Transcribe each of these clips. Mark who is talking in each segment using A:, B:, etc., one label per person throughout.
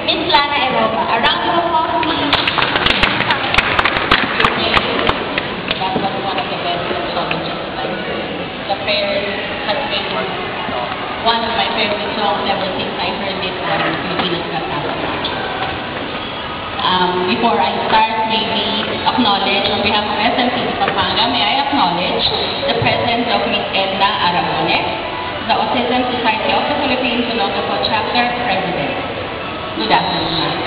A: Miss Lana Eropa. A round of applause, please.
B: That was one of the best songs of the fair has been one of my favorite songs ever since I heard it on Pilipinas Got Talent. Before I start, maybe acknowledge on behalf of SMCC Pampanga, may I acknowledge the presence of Ms. Edna Aragones, the Autism Society of the Philippines Ilocos Chapter President. Good afternoon, ma'am.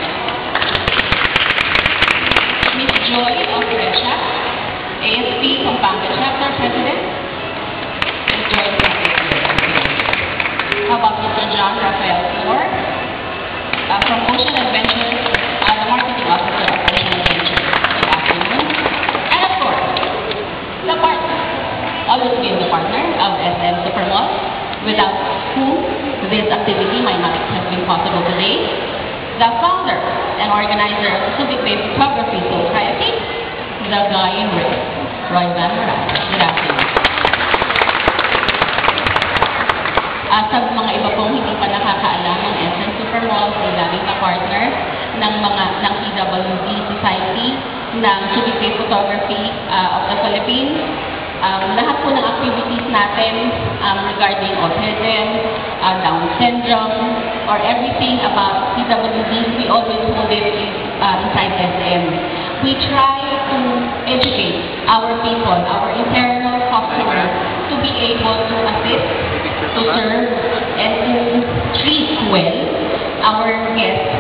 B: Ms. Joy of Recha, ASP Pampanga Chapter President. Ms. Joy of How about Mr. John Rafael Flor, from Ocean Adventures, the Marketing Officer of Ocean Adventures. Good afternoon. And of course, the partner, always been the partner of SM Supermall, without whom this activity might not have been possible today. The founder and organizer of the Subic Bay Photography Society, the guy in red, Roy Van Morales. Good afternoon. Sa mga iba pong hindi pa nakakaalam ng SM Supermall, ay laging na-partner ng PWD Society, ng Subic Bay Photography of the Philippines. Lahat po ng activities natin regarding autism, Down syndrome, or everything about PWDs, we always hold it inside SM. We try to educate our people, our internal customers, to be able to assist, to serve, and to treat well our guests